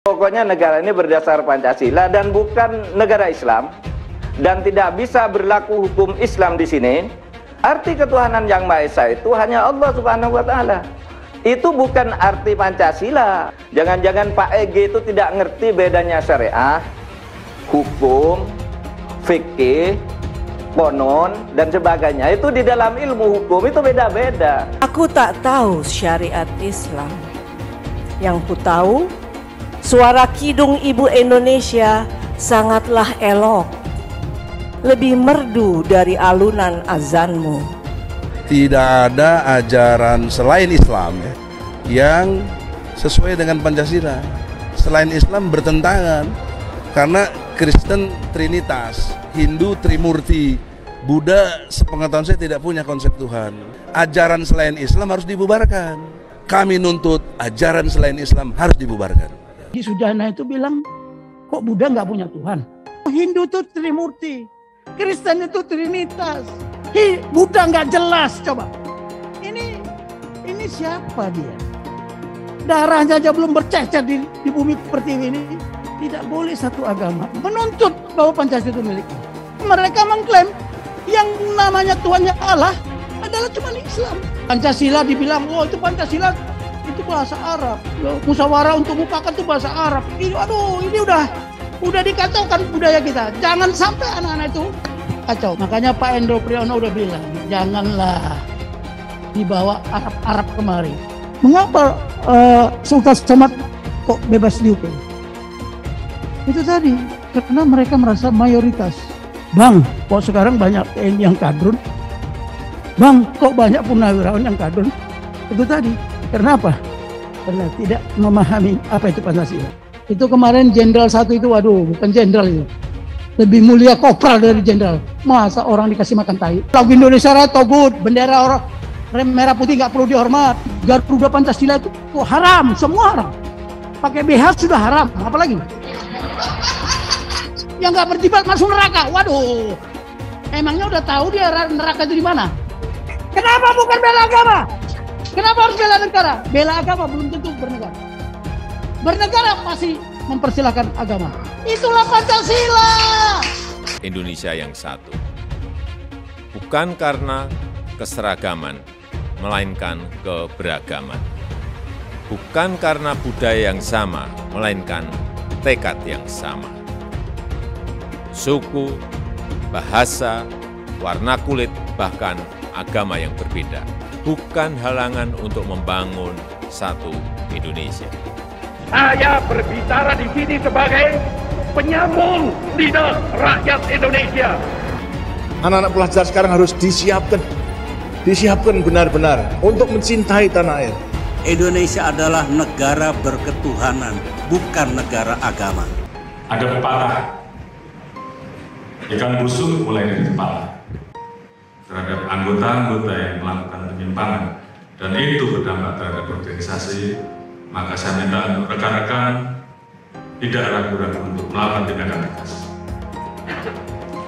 Pokoknya negara ini berdasar Pancasila dan bukan negara Islam, dan tidak bisa berlaku hukum Islam di sini. Arti ketuhanan yang Maha Esa itu hanya Allah Subhanahu wa Ta'ala. Itu bukan arti Pancasila. Jangan-jangan Pak EG itu tidak ngerti bedanya syariah, hukum, fikih, konon, dan sebagainya. Itu di dalam ilmu hukum itu beda-beda. Aku tak tahu syariat Islam. Yang ku tahu, suara kidung Ibu Indonesia sangatlah elok, lebih merdu dari alunan azanmu. Tidak ada ajaran selain Islam yang sesuai dengan Pancasila. Selain Islam bertentangan, karena Kristen Trinitas, Hindu Trimurti, Buddha sepengetahuan saya tidak punya konsep Tuhan. Ajaran selain Islam harus dibubarkan. Kami nuntut ajaran selain Islam harus dibubarkan. Di Sudana itu bilang, kok Buddha nggak punya Tuhan? Hindu itu Trimurti, Kristen itu Trinitas, Buddha nggak jelas. Coba, ini siapa dia? Darahnya aja belum bercecer di bumi pertiwi ini. Tidak boleh satu agama menuntut bahwa Pancasila itu miliknya. Mereka mengklaim yang namanya Tuhannya Allah adalah cuma Islam. Pancasila dibilang, oh itu Pancasila itu bahasa Arab. Musyawarah untuk mufakat itu bahasa Arab. Ini, aduh, ini udah dikacaukan budaya kita. Jangan sampai anak-anak itu kacau. Makanya Pak Endro Priyono udah bilang, janganlah dibawa Arab kemari. Mengapa Sultan Somad kok bebas dihukum? Itu tadi, karena mereka merasa mayoritas. Bang, kok sekarang banyak TNI yang kadrun? Bang, kok banyak purnawirawan yang kadrun? Itu tadi, karena apa? Karena tidak memahami apa itu Pancasila. Itu kemarin jenderal satu itu, waduh, bukan jenderal itu. Lebih mulia kopral dari jenderal. Masa orang dikasih makan tai? Lagu Indonesia Raya togut, bendera orang merah putih nggak perlu dihormat. Garuda Pancasila itu haram, semua haram. Pakai BH sudah haram, apalagi? Yang nggak berjibat masuk neraka, waduh. Emangnya udah tahu dia neraka itu di mana? Kenapa bukan bela agama? Kenapa harus bela negara? Bela agama belum tentu bernegara. Bernegara pasti mempersilahkan agama. Itulah Pancasila. Indonesia yang satu. Bukan karena keseragaman, melainkan keberagaman. Bukan karena budaya yang sama, melainkan tekad yang sama. Suku, bahasa, warna kulit, bahkan agama yang berbeda bukan halangan untuk membangun satu Indonesia. Saya berbicara di sini sebagai penyambung lidah rakyat Indonesia. Anak-anak pelajar sekarang harus disiapkan benar-benar untuk mencintai tanah air. Indonesia adalah negara berketuhanan, bukan negara agama. Ada pepatah, ikan busuk mulai dari kepala. Terhadap anggota-anggota yang melakukan penyimpangan dan itu berdampak terhadap organisasi, maka saya minta untuk rekan-rekan tidak ragu-ragu untuk melakukan tindakan tegas.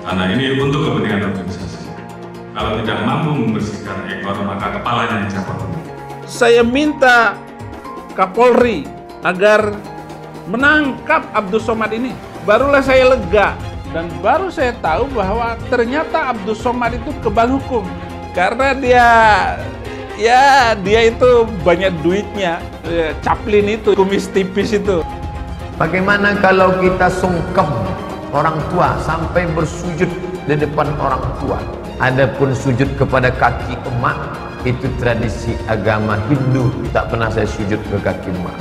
Karena ini untuk kepentingan organisasi. Kalau tidak mampu membersihkan ekor, maka kepalanya yang capot. Saya minta Kapolri agar menangkap Abdus Somad ini. Barulah saya lega. Dan baru saya tahu bahwa ternyata Abdus Somad itu kebal hukum. Karena dia itu banyak duitnya. Caplin itu, kumis tipis itu. Bagaimana kalau kita sungkem orang tua sampai bersujud di depan orang tua? Adapun sujud kepada kaki emak, itu tradisi agama Hindu. Tak pernah saya sujud ke kaki emak.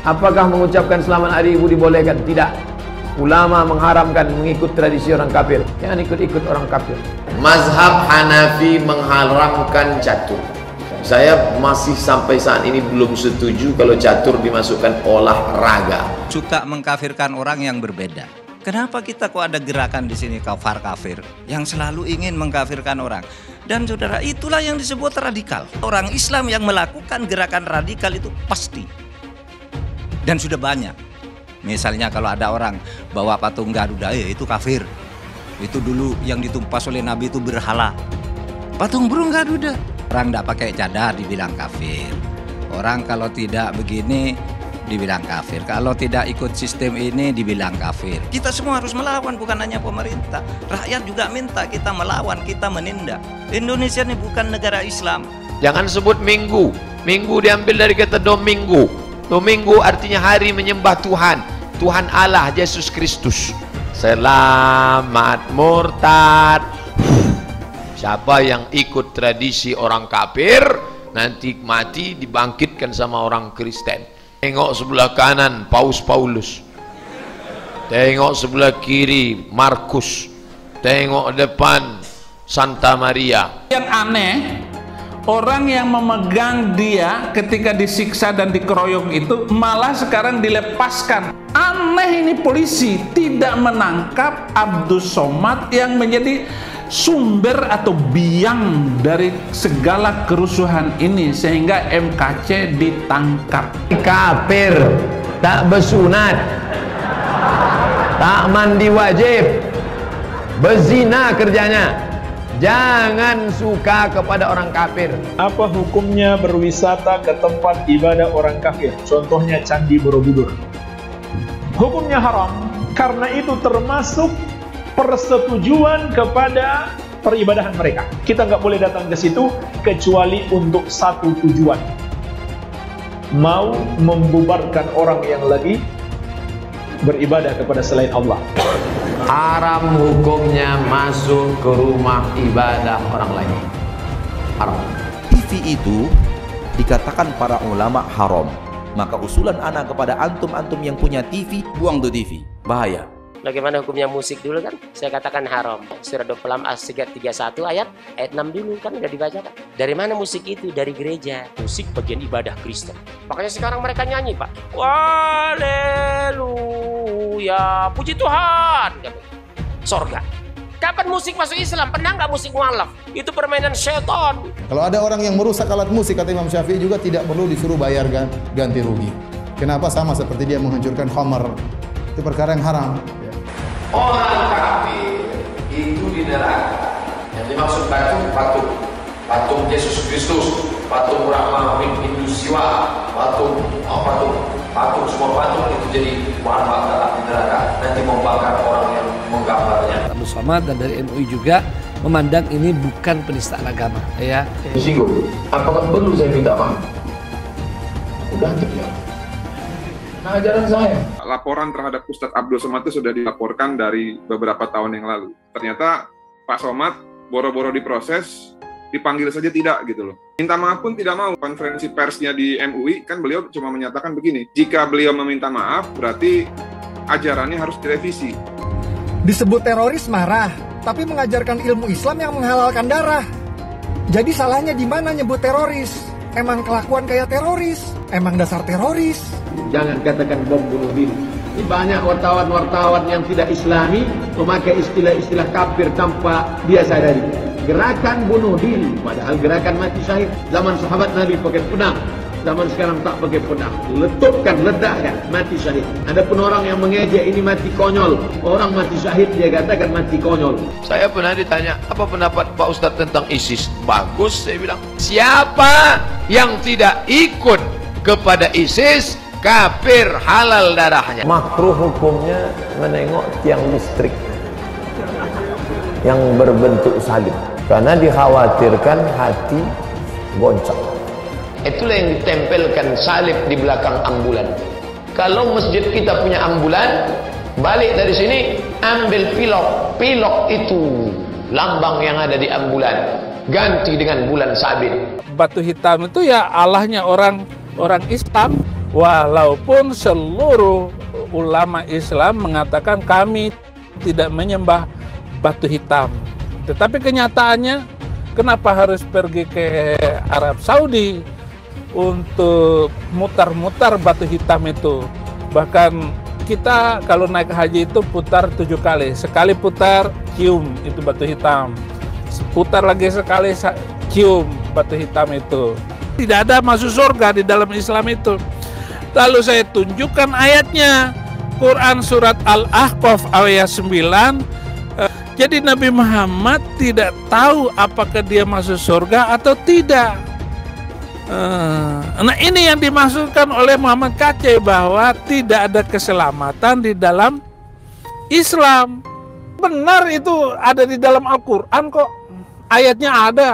Apakah mengucapkan selamat hari ibu dibolehkan? Tidak. Ulama mengharamkan mengikut tradisi orang kafir. Jangan ikut-ikut orang kafir. Mazhab Hanafi mengharamkan catur. Saya masih sampai saat ini belum setuju kalau catur dimasukkan olahraga. Suka mengkafirkan orang yang berbeda. Kenapa kita kok ada gerakan di sini kafir yang selalu ingin mengkafirkan orang? Dan saudara, itulah yang disebut radikal. Orang Islam yang melakukan gerakan radikal itu pasti. Dan sudah banyak. Misalnya kalau ada orang bawa patung Garuda, itu kafir. Itu dulu yang ditumpas oleh Nabi itu berhala. Patung burung Garuda. Orang tidak pakai cadar dibilang kafir. Orang kalau tidak begini dibilang kafir. Kalau tidak ikut sistem ini dibilang kafir. Kita semua harus melawan, bukan hanya pemerintah. Rakyat juga minta kita melawan, kita menindak. Indonesia ini bukan negara Islam. Jangan sebut minggu. Minggu diambil dari kata domingo. Domingo artinya hari menyembah Tuhan. Tuhan Allah, Yesus Kristus. Selamat murtad. Siapa yang ikut tradisi orang kafir, nanti mati dibangkitkan sama orang Kristen. Tengok sebelah kanan Paus Paulus, tengok sebelah kiri Markus, tengok depan Santa Maria. Yang aneh, orang yang memegang dia ketika disiksa dan dikeroyok itu malah sekarang dilepaskan. Aneh ini, polisi tidak menangkap Abdus Somad yang menjadi sumber atau biang dari segala kerusuhan ini, sehingga MKC ditangkap. Kafir, tak bersunat, tak mandi wajib, berzina kerjanya. Jangan suka kepada orang kafir. Apa hukumnya berwisata ke tempat ibadah orang kafir? Contohnya Candi Borobudur. Hukumnya haram, karena itu termasuk persetujuan kepada peribadahan mereka. Kita nggak boleh datang ke situ kecuali untuk satu tujuan, mau membubarkan orang yang lagi beribadah kepada selain Allah. Haram hukumnya masuk ke rumah ibadah orang lain. Haram. TV itu dikatakan para ulama haram. Maka usulan anak kepada antum-antum yang punya TV, buang tuh TV. Bahaya. Bagaimana hukumnya musik dulu kan? Saya katakan haram. Surah 26 As-Sighat 31 ayat 6 dulu kan udah dibacakan. Dari mana musik itu? Dari gereja. Musik bagian ibadah Kristen. Makanya sekarang mereka nyanyi, Pak. Haleluya, puji Tuhan. Sorga. Kapan musik masuk Islam? Pernah nggak musik mualaf? Itu permainan syaitan. Kalau ada orang yang merusak alat musik, kata Imam Syafi'i, juga tidak perlu disuruh bayar ganti rugi. Kenapa? Sama seperti dia menghancurkan khamar. Itu perkara yang haram. Orang kafir itu di neraka. Yang dimaksud patung Yesus Kristus, patung Brahma, Hindu Siwa, patung semua patung itu jadi bahan bakar di neraka. Nanti membakar orang yang menggambarnya. Abdus Somad dan dari MUI juga memandang ini bukan penistaan agama, ya. Disinggung. Apakah perlu saya minta maaf? Udah terjawab. Ajaran saya. Laporan terhadap Ustadz Abdul Somad itu sudah dilaporkan dari beberapa tahun yang lalu. Ternyata Pak Somad boro-boro diproses, dipanggil saja tidak gitu loh. Minta maaf pun tidak mau. Konferensi persnya di MUI kan beliau cuma menyatakan begini, jika beliau meminta maaf berarti ajarannya harus direvisi. Disebut teroris marah, tapi mengajarkan ilmu Islam yang menghalalkan darah. Jadi salahnya di mana nyebut teroris? Emang kelakuan kayak teroris? Emang dasar teroris? Jangan katakan bom bunuh diri. Ini banyak wartawan-wartawan yang tidak Islami memakai istilah-istilah kafir tanpa dia sadari. Gerakan bunuh diri, padahal gerakan mati syahid. Zaman sahabat Nabi pakai pedang, zaman sekarang tak pakai pedang. Letupkan, ledakkan, mati syahid. Adapun orang yang mengejek ini mati konyol. Orang mati syahid dia katakan mati konyol. Saya pernah ditanya, apa pendapat Pak Ustadz tentang ISIS? Bagus, saya bilang. Siapa yang tidak ikut kepada ISIS, kafir, halal darahnya. Makruh hukumnya menengok tiang listrik yang berbentuk salib, karena dikhawatirkan hati goncang. Itulah yang ditempelkan salib di belakang ambulan. Kalau masjid kita punya ambulan, balik dari sini ambil pilok itu lambang yang ada di ambulan, ganti dengan bulan sabit. Batu hitam itu ya Allahnya orang Islam, walaupun seluruh ulama Islam mengatakan kami tidak menyembah batu hitam. Tetapi kenyataannya kenapa harus pergi ke Arab Saudi untuk mutar-mutar batu hitam itu? Bahkan kita kalau naik haji itu putar 7 kali. Sekali putar, cium itu batu hitam. Putar lagi sekali, cium batu hitam itu. Tidak ada masuk surga di dalam Islam itu. Lalu saya tunjukkan ayatnya. Quran surat Al-Ahqaf ayat 9. Jadi Nabi Muhammad tidak tahu apakah dia masuk surga atau tidak. Nah ini yang dimaksudkan oleh Muhammad Kacai, bahwa tidak ada keselamatan di dalam Islam. Benar, itu ada di dalam Al-Quran kok. Ayatnya ada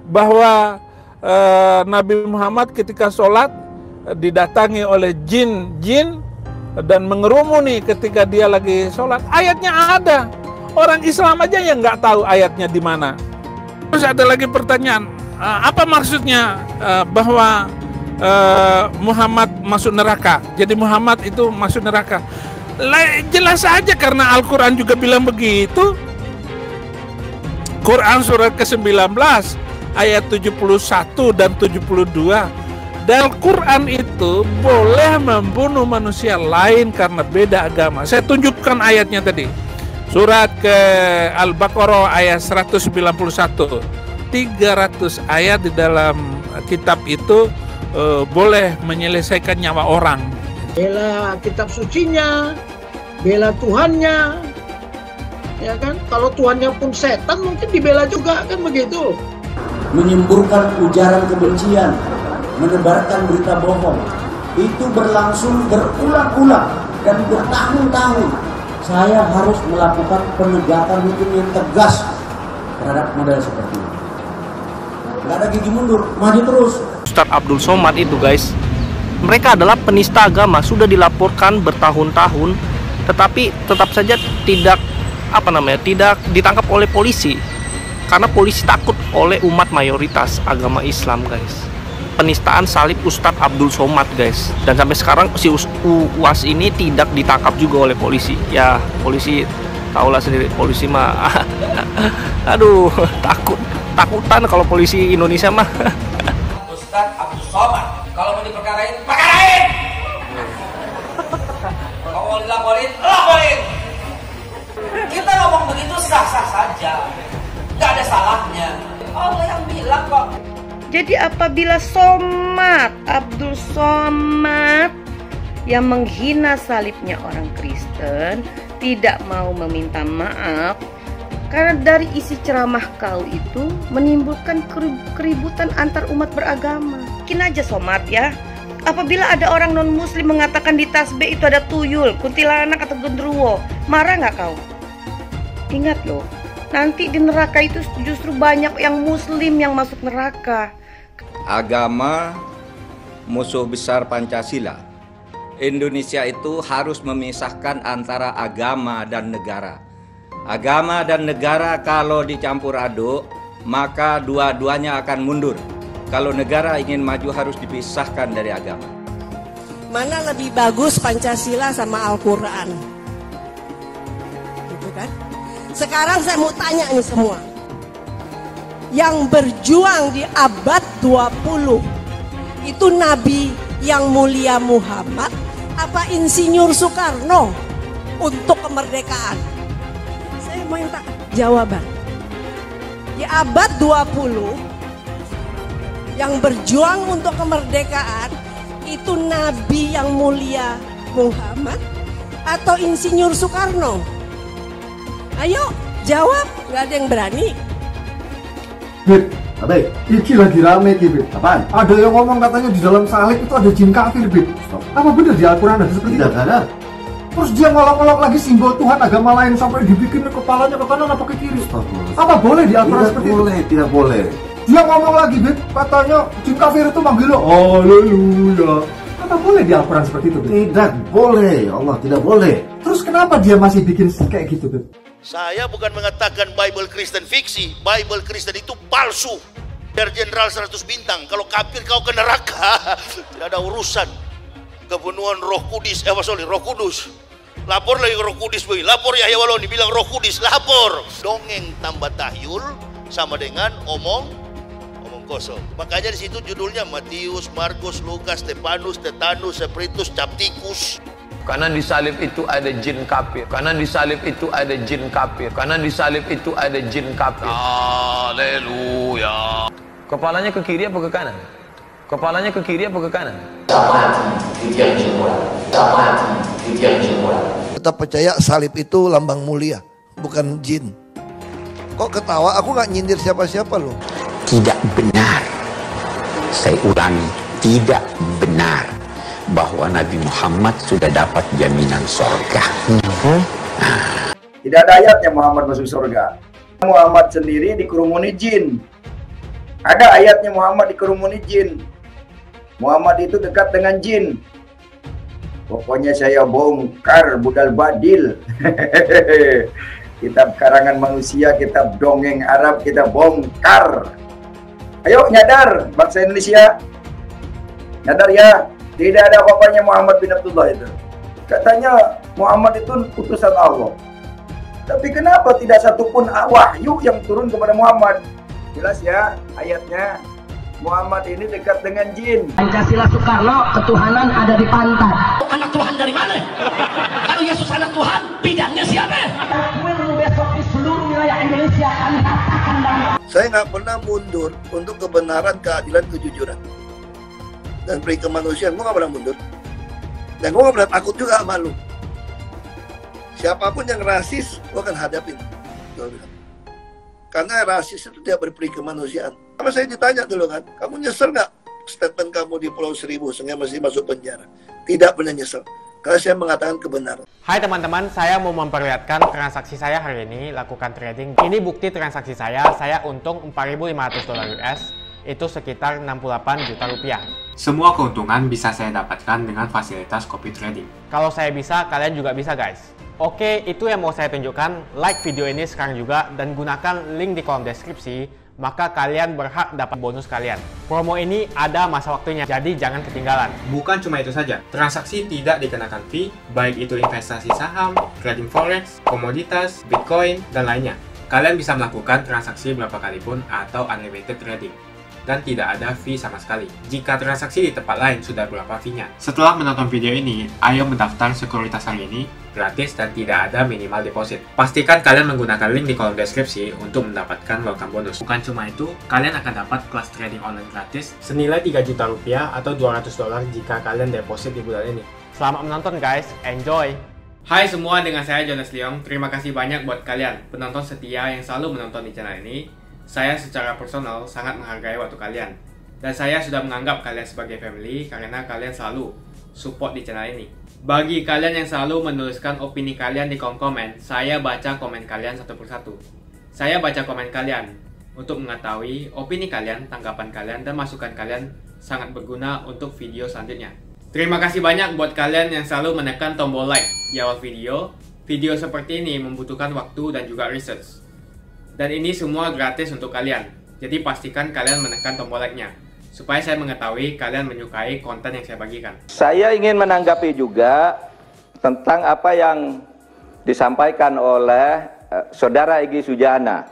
bahwa Nabi Muhammad ketika sholat didatangi oleh jin dan mengerumuni ketika dia lagi sholat. Ayatnya ada. Orang Islam aja yang nggak tahu ayatnya di mana. Terus ada lagi pertanyaan, apa maksudnya bahwa Muhammad masuk neraka? Jadi Muhammad itu masuk neraka. Jelas saja karena Al-Quran juga bilang begitu. Quran surat ke-19 ayat 71 dan 72. Dan Quran itu boleh membunuh manusia lain karena beda agama. Saya tunjukkan ayatnya tadi. Surat ke Al-Baqarah ayat 191. 300 ayat di dalam kitab itu boleh menyelesaikan nyawa orang. Bela kitab sucinya, bela Tuhannya, ya kan? Kalau Tuhannya pun setan mungkin dibela juga, kan begitu? Menyemburkan ujaran kebencian, menebarkan berita bohong, itu berlangsung berulang-ulang dan bertahun-tahun. Saya harus melakukan penegakan hukum yang tegas terhadap model seperti ini. Nggak ada gigi mundur, maju terus. Ustadz Abdul Somad itu guys, mereka adalah penista agama, sudah dilaporkan bertahun-tahun, tetapi tetap saja tidak ditangkap oleh polisi, karena polisi takut oleh umat mayoritas agama Islam guys. Penistaan salib Ustadz Abdul Somad guys, dan sampai sekarang si UAS ini tidak ditangkap juga oleh polisi. Ya polisi tahulah sendiri, polisi mah aduh takutan kalau polisi Indonesia mah. Ustadz Abdul Somad kalau mau diperkarain, perkarain. Kalau mau dilaporin, laporin. Kita ngomong begitu sah-sah saja, nggak ada salahnya. Allah yang bilang kok. Jadi apabila Abdul Somad yang menghina salibnya orang Kristen tidak mau meminta maaf, karena dari isi ceramah kau itu menimbulkan keributan antar umat beragama. Mungkin aja Somad ya, apabila ada orang non muslim mengatakan di tasbih itu ada tuyul, kuntilanak atau genderuwo, marah nggak kau? Ingat loh, nanti di neraka itu justru banyak yang muslim yang masuk neraka. Agama musuh besar Pancasila. Indonesia itu harus memisahkan antara agama dan negara. Agama dan negara kalau dicampur aduk, maka dua-duanya akan mundur. Kalau negara ingin maju harus dipisahkan dari agama. Mana lebih bagus Pancasila sama Al-Quran? Gitu kan? Sekarang saya mau tanya nih semua. Yang berjuang di abad 20 itu Nabi yang mulia Muhammad apa Insinyur Soekarno untuk kemerdekaan? Saya mau minta jawaban. Di abad 20 yang berjuang untuk kemerdekaan itu Nabi yang mulia Muhammad atau Insinyur Soekarno? Ayo jawab, nggak ada yang berani. Beb, iki lagi rame Beb. Apaan? Ada yang ngomong katanya di dalam salib itu ada jin kafir, Beb. Apa benar di Al-Quran ada seperti itu? Tidak ada. Terus dia ngolok-ngolok lagi simbol Tuhan agama lain sampai dibikin kepalanya ke kanan apa ke kiri. Apa boleh di Al-Quran seperti itu? Tidak boleh. Dia ngomong lagi, Beb, katanya jin kafir itu manggil haleluya. Apa boleh di Al-Quran seperti itu, Beb? Tidak boleh, Allah tidak boleh. Terus kenapa dia masih bikin kayak gitu, Beb? Saya bukan mengatakan Bible Kristen fiksi. Bible Kristen itu palsu. Dari Jenderal 100 bintang. Kalau kafir kau ke neraka. Tidak ada urusan. Kepenuhan Roh Kudus. Roh Kudus. Lapor lagi Roh Kudus. Lapor Yahya Waloni bilang Roh Kudus. Lapor. Dongeng tambah tahyul sama dengan omong kosong. Makanya di situ judulnya Matius, Markus, Lukas, Stefanus, Tetanus, Spiritus, Captikus. Karena di salib itu ada jin kafir. Karena di salib itu ada jin kafir. Karena di salib itu ada jin kafir. Haleluya. Kepalanya ke kiri apa ke kanan? Kepalanya ke kiri apa ke kanan? Kita percaya salib itu lambang mulia. bukan jin. Kok ketawa? Aku nggak nyindir siapa-siapa loh. Tidak benar. Saya ulangi, tidak benar bahwa Nabi Muhammad sudah dapat jaminan surga. Tidak ada ayatnya Muhammad masuk surga. Muhammad sendiri dikerumuni jin. Ada ayatnya Muhammad dikerumuni jin. Muhammad itu dekat dengan jin. Pokoknya saya bongkar budal badil. Kitab karangan manusia, kitab dongeng Arab kita bongkar. Ayo nyadar bangsa Indonesia. Nyadar ya, tidak ada apa-apanya Muhammad bin Abdullah itu. Katanya Muhammad itu utusan Allah. Tapi kenapa tidak satupun wahyu yang turun kepada Muhammad? Jelas ya ayatnya. Muhammad ini dekat dengan jin. Pancasila Soekarno, ketuhanan ada di pantat. Anak Tuhan dari mana? Kalau Yesus anak Tuhan, bidangnya siapa? Besok di seluruh wilayah Indonesia kami katakan Saya nggak pernah mundur untuk kebenaran, keadilan, kejujuran, dan peri kemanusiaan. Gue nggak pernah mundur. Dan gue nggak pernah takut juga sama lu. Siapapun yang rasis, gue akan hadapin. Karena rasis itu tidak berperi kemanusiaan. Sama saya ditanya dulu kan, kamu nyesel nggak statement kamu di Pulau Seribu sehingga masih masuk penjara? Tidak pernah nyesel, karena saya mengatakan kebenaran. Hai teman-teman, saya mau memperlihatkan transaksi saya hari ini lakukan trading. Ini bukti transaksi saya untung $4.500 US, itu sekitar 68 juta rupiah. Semua keuntungan bisa saya dapatkan dengan fasilitas copy trading. Kalau saya bisa, kalian juga bisa guys. Oke, itu yang mau saya tunjukkan. Like video ini sekarang juga dan gunakan link di kolom deskripsi, maka kalian berhak dapat bonus kalian. Promo ini ada masa waktunya, jadi jangan ketinggalan. Bukan cuma itu saja, transaksi tidak dikenakan fee, baik itu investasi saham, trading forex, komoditas, bitcoin, dan lainnya. Kalian bisa melakukan transaksi berapa kali pun atau unlimited trading. Dan tidak ada fee sama sekali. Jika transaksi di tempat lain sudah berapa fee-nya. Setelah menonton video ini, ayo mendaftar sekuritas hari ini, gratis dan tidak ada minimal deposit. Pastikan kalian menggunakan link di kolom deskripsi untuk mendapatkan welcome bonus. Bukan cuma itu, kalian akan dapat kelas trading online gratis senilai 3 juta rupiah atau $200 jika kalian deposit di bulan ini. Selamat menonton guys, enjoy! Hai semua, dengan saya Jonas Leong. Terima kasih banyak buat kalian, penonton setia yang selalu menonton di channel ini. Saya secara personal sangat menghargai waktu kalian. Dan saya sudah menganggap kalian sebagai family karena kalian selalu support di channel ini. Bagi kalian yang selalu menuliskan opini kalian di kolom komen, saya baca komen kalian satu persatu. Saya baca komen kalian untuk mengetahui opini kalian, tanggapan kalian, dan masukan kalian sangat berguna untuk video selanjutnya. Terima kasih banyak buat kalian yang selalu menekan tombol like di awal video. Video seperti ini membutuhkan waktu dan juga research. Dan ini semua gratis untuk kalian. Jadi pastikan kalian menekan tombol like-nya supaya saya mengetahui kalian menyukai konten yang saya bagikan. Saya ingin menanggapi juga tentang apa yang disampaikan oleh Saudara Egy Sujana,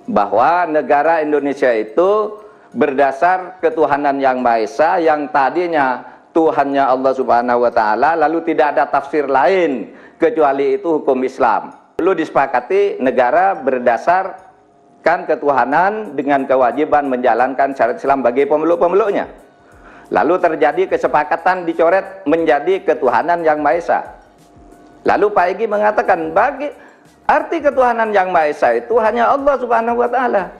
bahwa negara Indonesia itu berdasar ketuhanan yang Maha Esa, yang tadinya Tuhannya Allah Subhanahu wa Ta'ala, lalu tidak ada tafsir lain kecuali itu hukum Islam. Perlu disepakati negara berdasarkan ketuhanan dengan kewajiban menjalankan syariat Islam bagi pemeluk-pemeluknya. Lalu terjadi kesepakatan dicoret menjadi ketuhanan yang Maha Esa. Lalu Pak Egy mengatakan bagi arti ketuhanan yang Maha Esa itu hanya Allah Subhanahu wa Ta'ala.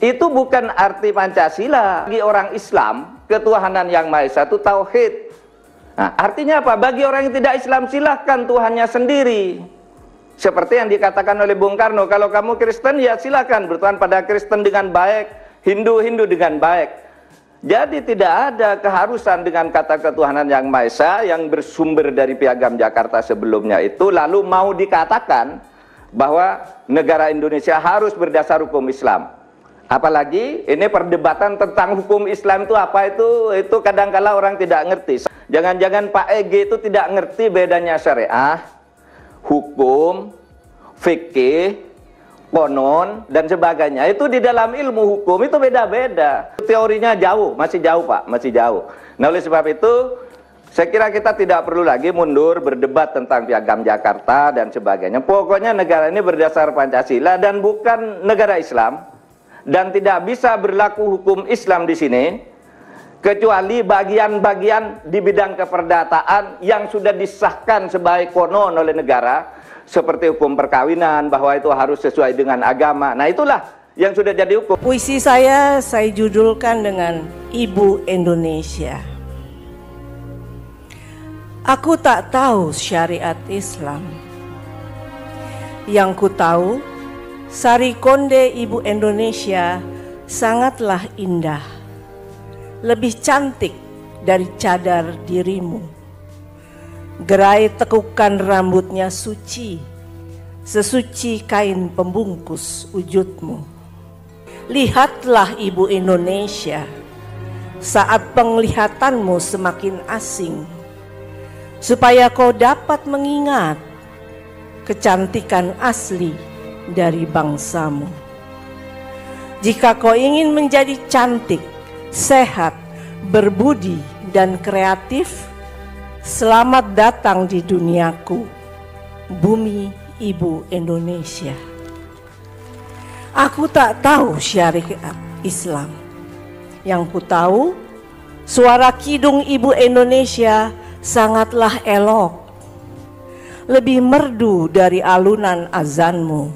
Itu bukan arti Pancasila. Bagi orang Islam, ketuhanan yang Maha Esa itu tauhid. Nah, artinya apa? Bagi orang yang tidak Islam, silahkan Tuhannya sendiri. Seperti yang dikatakan oleh Bung Karno, kalau kamu Kristen ya silakan bertuhan pada Kristen dengan baik, Hindu dengan baik. Jadi tidak ada keharusan dengan kata ketuhanan yang Maha Esa yang bersumber dari Piagam Jakarta sebelumnya itu, lalu mau dikatakan bahwa negara Indonesia harus berdasar hukum Islam. Apalagi ini perdebatan tentang hukum Islam itu apa, itu kadang-kala orang tidak ngerti. Jangan-jangan Pak Egy itu tidak ngerti bedanya syariah, hukum, fikih, konon, dan sebagainya. Itu di dalam ilmu hukum itu beda-beda. Teorinya jauh, masih jauh Pak, masih jauh. Nah oleh sebab itu, saya kira kita tidak perlu lagi mundur berdebat tentang Piagam Jakarta dan sebagainya. Pokoknya negara ini berdasar Pancasila dan bukan negara Islam. Dan tidak bisa berlaku hukum Islam di sini kecuali bagian-bagian di bidang keperdataan yang sudah disahkan sebagai konon oleh negara, seperti hukum perkawinan, bahwa itu harus sesuai dengan agama. Nah, itulah yang sudah jadi hukum. Puisi saya judulkan dengan Ibu Indonesia. Aku tak tahu syariat Islam. Yang ku tahu, sari konde Ibu Indonesia sangatlah indah. Lebih cantik dari cadar dirimu. Gerai tekukan rambutnya suci, sesuci kain pembungkus wujudmu. Lihatlah Ibu Indonesia, saat penglihatanmu semakin asing, supaya kau dapat mengingat kecantikan asli dari bangsamu. Jika kau ingin menjadi cantik, sehat, berbudi, dan kreatif, selamat datang di duniaku, bumi Ibu Indonesia. Aku tak tahu syariat Islam. Yang ku tahu, suara kidung Ibu Indonesia sangatlah elok. Lebih merdu dari alunan azanmu.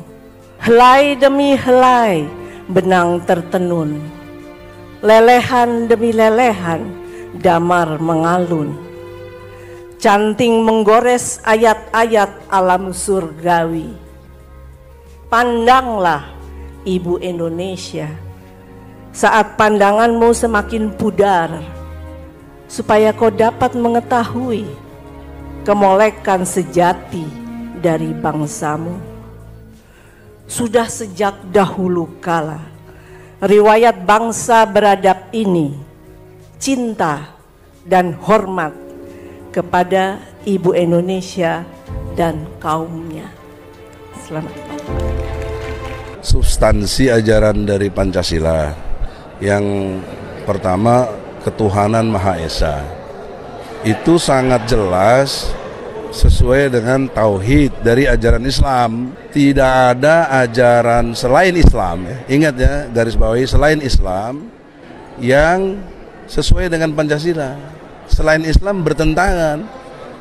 Helai demi helai, benang tertenun. Lelehan demi lelehan, damar mengalun. Canting menggores ayat-ayat alam surgawi. Pandanglah Ibu Indonesia, saat pandanganmu semakin pudar, supaya kau dapat mengetahui kemolekan sejati dari bangsamu. Sudah sejak dahulu kala, riwayat bangsa beradab ini, cinta dan hormat kepada Ibu Indonesia dan kaumnya. Selamat. Substansi ajaran dari Pancasila yang pertama, ketuhanan Maha Esa, itu sangat jelas sesuai dengan tauhid dari ajaran Islam. Tidak ada ajaran selain Islam, ingat ya, garis bawahi, selain Islam yang sesuai dengan Pancasila. Selain Islam bertentangan,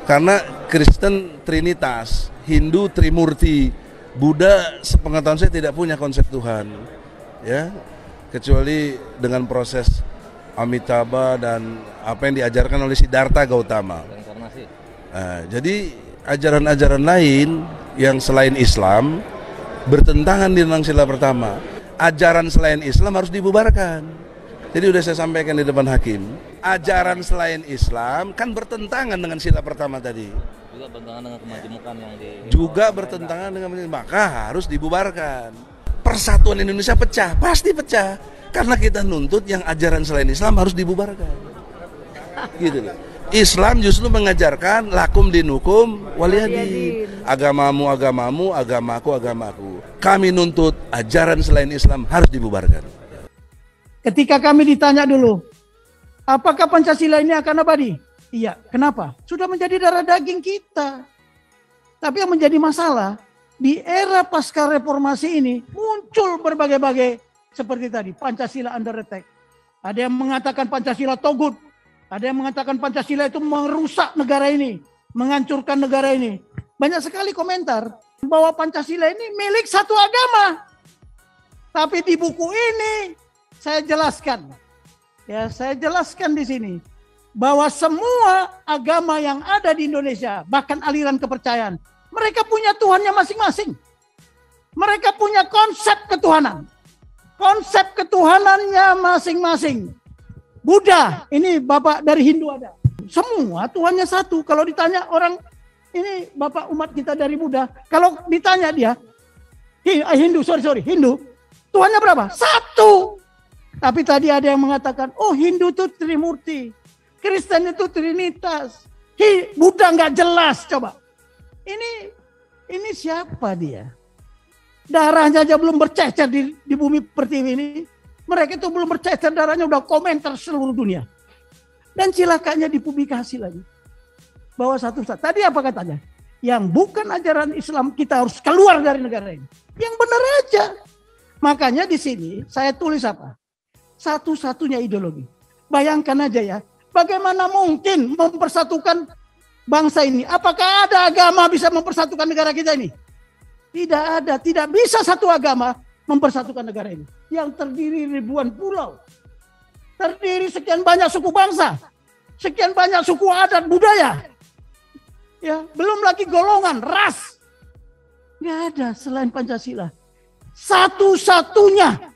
karena Kristen Trinitas, Hindu Trimurti, Buddha sepengetahuan saya tidak punya konsep Tuhan, ya, kecuali dengan proses Amitabha dan apa yang diajarkan oleh Siddhartha Gautama. Nah, jadi ajaran-ajaran lain yang selain Islam bertentangan dengan sila pertama. Ajaran selain Islam harus dibubarkan. Jadi udah saya sampaikan di depan hakim, ajaran selain Islam kan bertentangan dengan sila pertama tadi. Juga bertentangan dengan kemajemukan yang di. Juga bertentangan dengan, maka harus dibubarkan. Persatuan Indonesia pecah, pasti pecah, karena kita nuntut yang ajaran selain Islam harus dibubarkan. Gitu loh. Islam justru mengajarkan lakum dinukum waliyadin. Agamamu agamamu, agamaku agamaku. Kami nuntut ajaran selain Islam harus dibubarkan. Ketika kami ditanya dulu, apakah Pancasila ini akan abadi? Iya, kenapa? Sudah menjadi darah daging kita. Tapi yang menjadi masalah, di era pasca reformasi ini muncul berbagai-bagai seperti tadi, Pancasila under attack. Ada yang mengatakan Pancasila togut, ada yang mengatakan Pancasila itu merusak negara ini, menghancurkan negara ini. Banyak sekali komentar bahwa Pancasila ini milik satu agama. Tapi di buku ini saya jelaskan, ya, saya jelaskan di sini bahwa semua agama yang ada di Indonesia, bahkan aliran kepercayaan, mereka punya Tuhannya masing-masing. Mereka punya konsep ketuhanan. Konsep ketuhanannya masing-masing. Buddha, ini Bapak dari Hindu ada. Semua Tuhannya satu. Kalau ditanya orang, ini Bapak umat kita dari Buddha, kalau ditanya dia, Hindu, Hindu, Tuhannya berapa? Satu. Tapi tadi ada yang mengatakan, oh Hindu itu Trimurti, Kristen itu Trinitas, Buddha nggak jelas. Coba, ini siapa dia? Darahnya aja belum bercecer di bumi pertiwi ini. Mereka itu belum bercecer darahnya udah komentar seluruh dunia. Dan cilakanya dipublikasi lagi. Bahwa satu-satu. Tadi apa katanya? Yang bukan ajaran Islam kita harus keluar dari negara ini. Yang benar aja. Makanya di sini saya tulis apa? Satu-satunya ideologi. Bayangkan aja ya, bagaimana mungkin mempersatukan bangsa ini? Apakah ada agama bisa mempersatukan negara kita ini? Tidak ada, tidak bisa satu agama mempersatukan negara ini. Yang terdiri ribuan pulau. Terdiri sekian banyak suku bangsa. Sekian banyak suku adat budaya. Ya, belum lagi golongan, ras. Nggak ada selain Pancasila. Satu-satunya.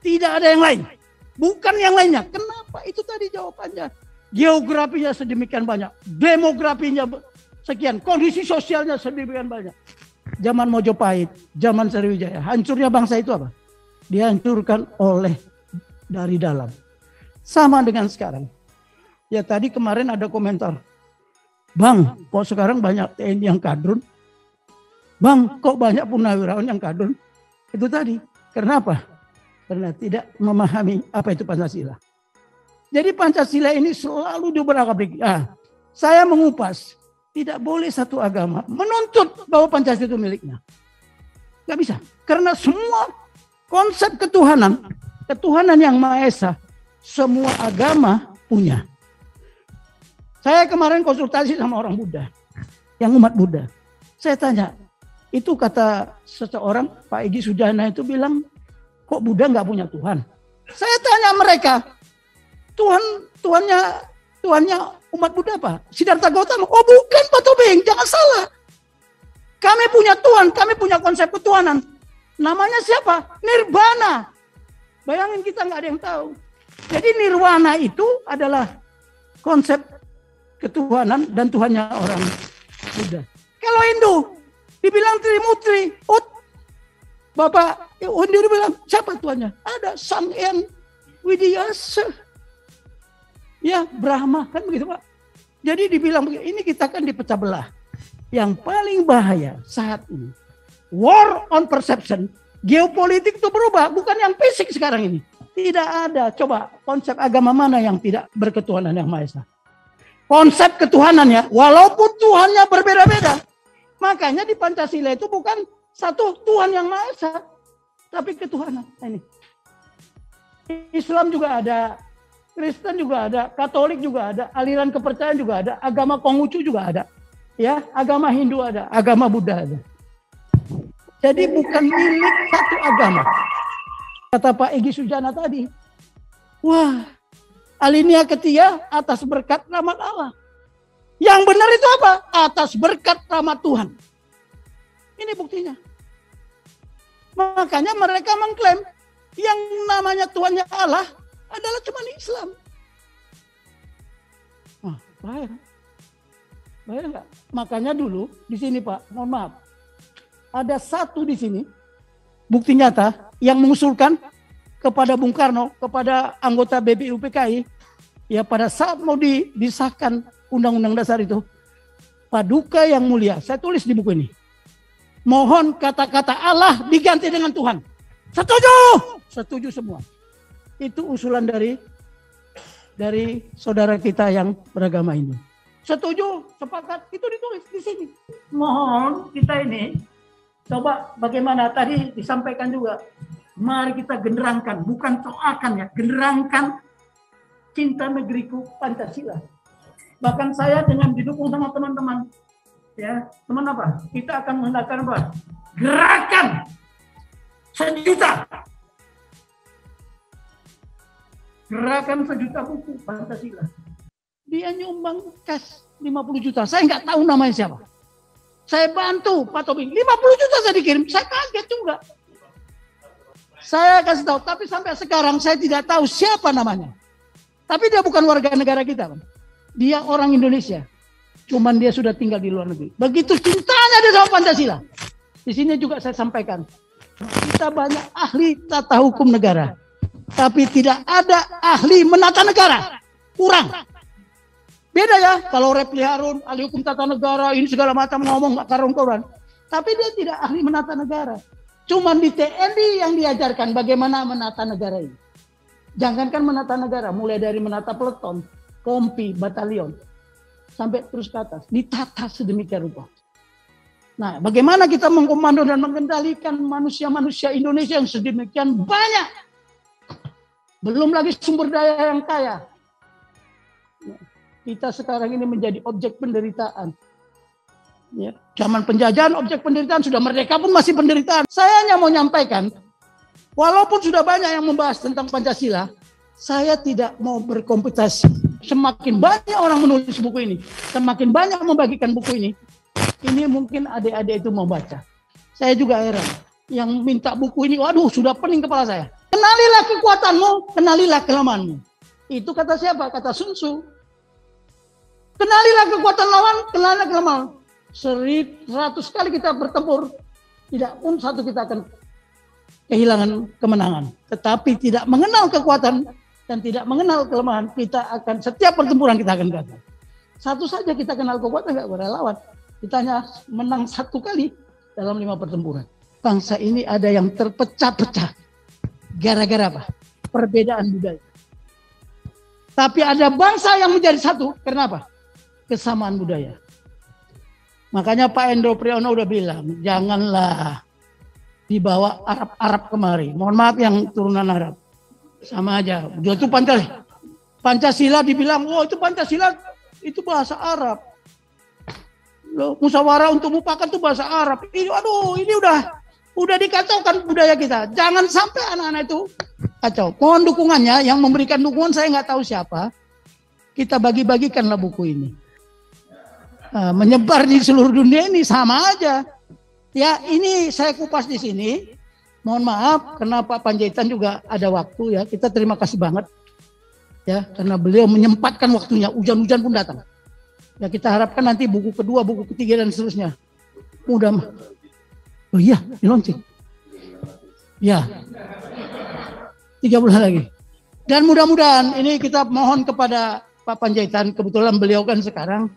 Tidak ada yang lain. Bukan yang lainnya. Kenapa? Itu tadi jawabannya. Geografinya sedemikian banyak. Demografinya sekian. Kondisi sosialnya sedemikian banyak. Zaman Mojopahit, zaman Sriwijaya. Hancurnya bangsa itu apa? Dihancurkan oleh dari dalam. Sama dengan sekarang. Ya tadi kemarin ada komentar. Bang, kok sekarang banyak TNI yang kadrun? Bang, kok banyak purnawirawan yang kadrun? Itu tadi. Karena apa? Karena tidak memahami apa itu Pancasila. Jadi Pancasila ini selalu diobrak-abrik. Saya mengupas. Tidak boleh satu agama menuntut bahwa Pancasila itu miliknya. Nggak bisa. Karena semua konsep ketuhanan yang Maha Esa, semua agama punya. Saya kemarin konsultasi sama orang Buddha, yang umat Buddha. Saya tanya, itu kata seseorang, Pak Egy Sujana itu bilang, kok Buddha nggak punya Tuhan? Saya tanya mereka, Tuhannya umat Buddha apa? Siddhartha Gautama. Oh bukan Pak Tobing, jangan salah. Kami punya Tuhan, kami punya konsep ketuhanan. Namanya siapa? Nirvana. Bayangin kita nggak ada yang tahu. Jadi nirvana itu adalah konsep ketuhanan dan Tuhannya orang Buddha. Kalau Hindu dibilang Trimurti, Bapak Hindu bilang siapa Tuhannya? Ada Sang Hyang Widyasa. Ya Brahma kan begitu Pak. Jadi dibilang ini kita kan dipecah belah. Yang paling bahaya saat ini war on perception. Geopolitik itu berubah, bukan yang fisik sekarang ini. Tidak ada. Coba konsep agama mana yang tidak berketuhanan yang Maha Esa? Konsep ketuhanannya, walaupun Tuhannya berbeda-beda. Makanya di Pancasila itu bukan satu Tuhan yang Maha Esa, tapi ketuhanan. Ini. Islam juga ada, Kristen juga ada, Katolik juga ada, aliran kepercayaan juga ada, agama Konghucu juga ada. Ya, agama Hindu ada, agama Buddha ada. Jadi bukan milik satu agama. Kata Pak Egy Sujana tadi, wah, alinea ketiga atas berkat rahmat Allah. Yang benar itu apa? Atas berkat rahmat Tuhan. Ini buktinya. Makanya mereka mengklaim yang namanya Tuhannya Allah adalah cuma Islam. Wah, bahaya. Bahaya enggak? Makanya dulu di sini Pak, mohon maaf. Ada satu di sini, bukti nyata, yang mengusulkan kepada Bung Karno, kepada anggota BPUPKI, ya pada saat mau disahkan Undang-Undang Dasar itu, Paduka yang mulia, saya tulis di buku ini, mohon kata-kata Allah diganti dengan Tuhan. Setuju? Setuju semua. Itu usulan dari saudara kita yang beragama ini. Setuju, sepakat, itu ditulis di sini. Mohon kita ini, coba bagaimana tadi disampaikan juga, mari kita generangkan, bukan toakan ya, generangkan cinta negeriku Pancasila. Bahkan saya dengan didukung sama teman-teman, ya teman apa? Kita akan mengadakan apa? Gerakan 1 juta. Gerakan 1 juta buku Pancasila. Dia nyumbang cash 50 juta. Saya nggak tahu namanya siapa. Saya bantu Pak Tobing. 50 juta saya dikirim. Saya kaget juga. Saya kasih tahu. Tapi sampai sekarang saya tidak tahu siapa namanya. Tapi dia bukan warga negara kita. Dia orang Indonesia. Cuman dia sudah tinggal di luar negeri. Begitu cintanya dia sama Pancasila. Di sini juga saya sampaikan. Kita banyak ahli tata hukum negara. Tapi tidak ada ahli menata negara. Kurang. Beda ya, kalau Refli Harun, ahli hukum tata negara, ini segala macam ngomong gak karuan-karuan. Tapi dia tidak ahli menata negara. Cuman di TNI yang diajarkan bagaimana menata negara ini. Jangankan menata negara, mulai dari menata peleton, kompi, batalion, sampai terus ke atas. Ditata sedemikian rupa. Nah, bagaimana kita mengkomando dan mengendalikan manusia-manusia Indonesia yang sedemikian banyak. Belum lagi sumber daya yang kaya. Kita sekarang ini menjadi objek penderitaan. Ya, zaman penjajahan, objek penderitaan, sudah merdeka pun masih penderitaan. Saya hanya mau nyampaikan, walaupun sudah banyak yang membahas tentang Pancasila, saya tidak mau berkompetisi. Semakin banyak orang menulis buku ini, semakin banyak membagikan buku ini mungkin adik-adik itu mau baca. Saya juga heran, yang minta buku ini, waduh sudah pening kepala saya. Kenalilah kekuatanmu, kenalilah kelemahanmu. Itu kata siapa? Kata Sun Tzu. Kenalilah kekuatan lawan, kenalilah kelemahan. 100 kali kita bertempur, tidak pun satu kita akan kehilangan kemenangan. Tetapi tidak mengenal kekuatan dan tidak mengenal kelemahan, kita akan setiap pertempuran kita akan gagal. Satu saja kita kenal kekuatan, nggak boleh lawan. Kita hanya menang 1 kali dalam 5 pertempuran. Bangsa ini ada yang terpecah-pecah. Gara-gara apa? Perbedaan budaya. Tapi ada bangsa yang menjadi satu, karena apa? Kesamaan budaya. Makanya Pak Endro Priyono udah bilang, janganlah dibawa Arab-Arab kemari. Mohon maaf yang turunan Arab. Sama aja. Itu Pancasila dibilang, oh itu Pancasila, itu bahasa Arab. Loh, musyawarah untuk mufakat itu bahasa Arab. Ini, aduh, ini udah dikacaukan budaya kita. Jangan sampai anak-anak itu kacau. Mohon dukungannya, yang memberikan dukungan saya nggak tahu siapa. Kita bagi-bagikanlah buku ini. Menyebar di seluruh dunia ini sama aja. Ya, ini saya kupas di sini. Mohon maaf karena Pak Panjaitan juga ada waktu ya. Kita terima kasih banget ya karena beliau menyempatkan waktunya. Hujan-hujan pun datang. Ya kita harapkan nanti buku kedua, buku ketiga dan seterusnya. Mudah. Oh iya, di launching. Ya. 3 bulan lagi. Dan mudah-mudahan ini kita mohon kepada Pak Panjaitan, kebetulan beliau kan sekarang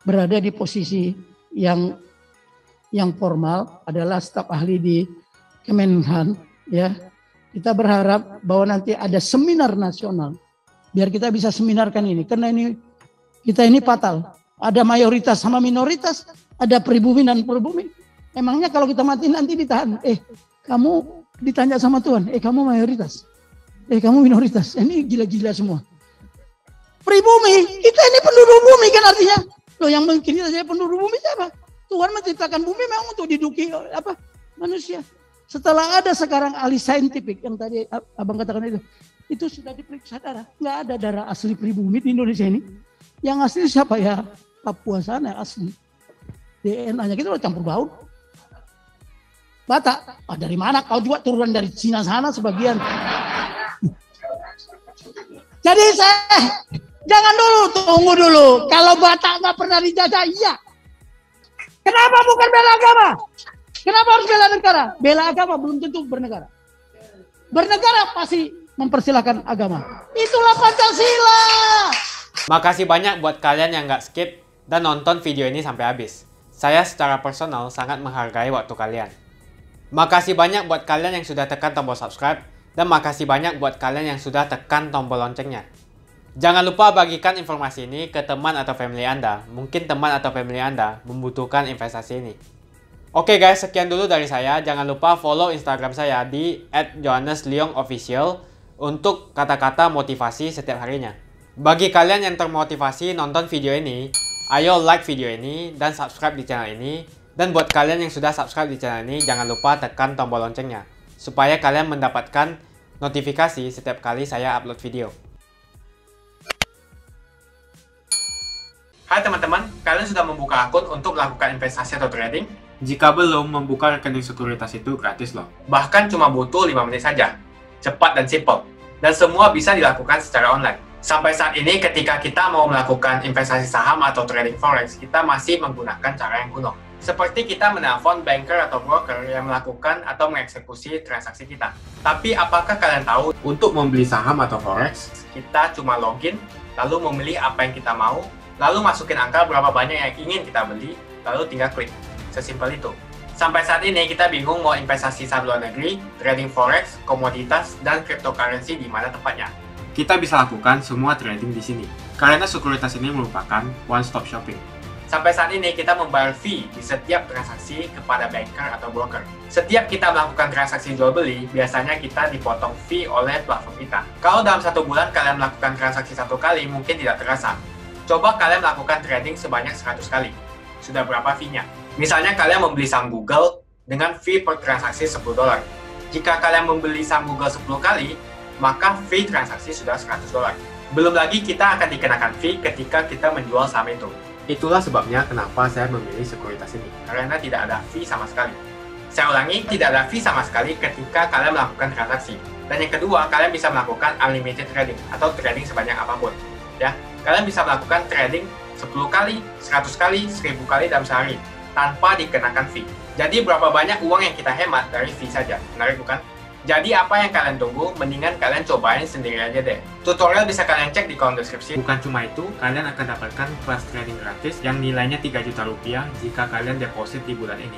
berada di posisi yang formal, adalah staf ahli di Kemenhan, ya. Kita berharap bahwa nanti ada seminar nasional biar kita bisa seminarkan ini, karena kita ini fatal. Ada mayoritas sama minoritas, ada pribumi dan pribumi. Emangnya kalau kita mati nanti ditahan, kamu ditanya sama Tuhan, kamu mayoritas, kamu minoritas, ini gila-gila semua. Pribumi, kita ini penduduk bumi kan artinya. Loh yang mungkin saja penduduk bumi siapa? Tuhan menciptakan bumi memang untuk diduduki manusia. Setelah ada sekarang ahli saintifik yang tadi abang katakan itu sudah diperiksa darah. Nggak ada darah asli pribumi di Indonesia ini. Yang asli siapa ya? Papua sana asli. DNA-nya kita udah campur baur. Batak, dari mana? Kau juga turunan dari Cina sana sebagian. Jadi jangan dulu, tunggu dulu. Kalau Batak nggak pernah dijajah, iya. Kenapa bukan bela agama? Kenapa harus bela negara? Bela agama belum tentu bernegara. Bernegara pasti mempersilahkan agama. Itulah Pancasila. Makasih banyak buat kalian yang nggak skip dan nonton video ini sampai habis. Saya secara personal sangat menghargai waktu kalian. Makasih banyak buat kalian yang sudah tekan tombol subscribe. Dan makasih banyak buat kalian yang sudah tekan tombol loncengnya. Jangan lupa bagikan informasi ini ke teman atau family Anda. Mungkin teman atau family Anda membutuhkan investasi ini. Oke guys, sekian dulu dari saya. Jangan lupa follow Instagram saya di @johannesleongofficial untuk kata-kata motivasi setiap harinya. Bagi kalian yang termotivasi nonton video ini, ayo like video ini dan subscribe di channel ini. Dan buat kalian yang sudah subscribe di channel ini, jangan lupa tekan tombol loncengnya supaya kalian mendapatkan notifikasi setiap kali saya upload video. Hai teman-teman, kalian sudah membuka akun untuk melakukan investasi atau trading? Jika belum, membuka rekening sekuritas itu gratis loh. Bahkan cuma butuh 5 menit saja. Cepat dan simple. Dan semua bisa dilakukan secara online. Sampai saat ini ketika kita mau melakukan investasi saham atau trading forex, kita masih menggunakan cara yang kuno. Seperti kita menelpon banker atau broker yang melakukan atau mengeksekusi transaksi kita. Tapi apakah kalian tahu, untuk membeli saham atau forex, kita cuma login, lalu memilih apa yang kita mau, lalu masukin angka berapa banyak yang ingin kita beli, lalu tinggal klik. Sesimpel itu. Sampai saat ini kita bingung mau investasi saham luar negeri, trading forex, komoditas, dan cryptocurrency di mana tepatnya. Kita bisa lakukan semua trading di sini, karena sekuritas ini merupakan one-stop shopping. Sampai saat ini kita membayar fee di setiap transaksi kepada banker atau broker. Setiap kita melakukan transaksi jual beli, biasanya kita dipotong fee oleh platform kita. Kalau dalam 1 bulan kalian melakukan transaksi 1 kali, mungkin tidak terasa. Coba kalian melakukan trading sebanyak 100 kali. Sudah berapa fee-nya? Misalnya kalian membeli saham Google dengan fee per transaksi $10. Jika kalian membeli saham Google 10 kali, maka fee transaksi sudah $100. Belum lagi kita akan dikenakan fee ketika kita menjual saham itu. Itulah sebabnya kenapa saya memilih sekuritas ini, karena tidak ada fee sama sekali. Saya ulangi, tidak ada fee sama sekali ketika kalian melakukan transaksi. Dan yang kedua, kalian bisa melakukan unlimited trading atau trading sebanyak apapun. Ya, kalian bisa melakukan trading 10 kali, 100 kali, 1000 kali dalam sehari tanpa dikenakan fee. Jadi berapa banyak uang yang kita hemat dari fee saja? Menarik bukan? Jadi apa yang kalian tunggu? Mendingan kalian cobain sendiri aja deh. Tutorial bisa kalian cek di kolom deskripsi. Bukan cuma itu, kalian akan dapatkan kelas trading gratis yang nilainya 3 juta rupiah jika kalian deposit di bulan ini.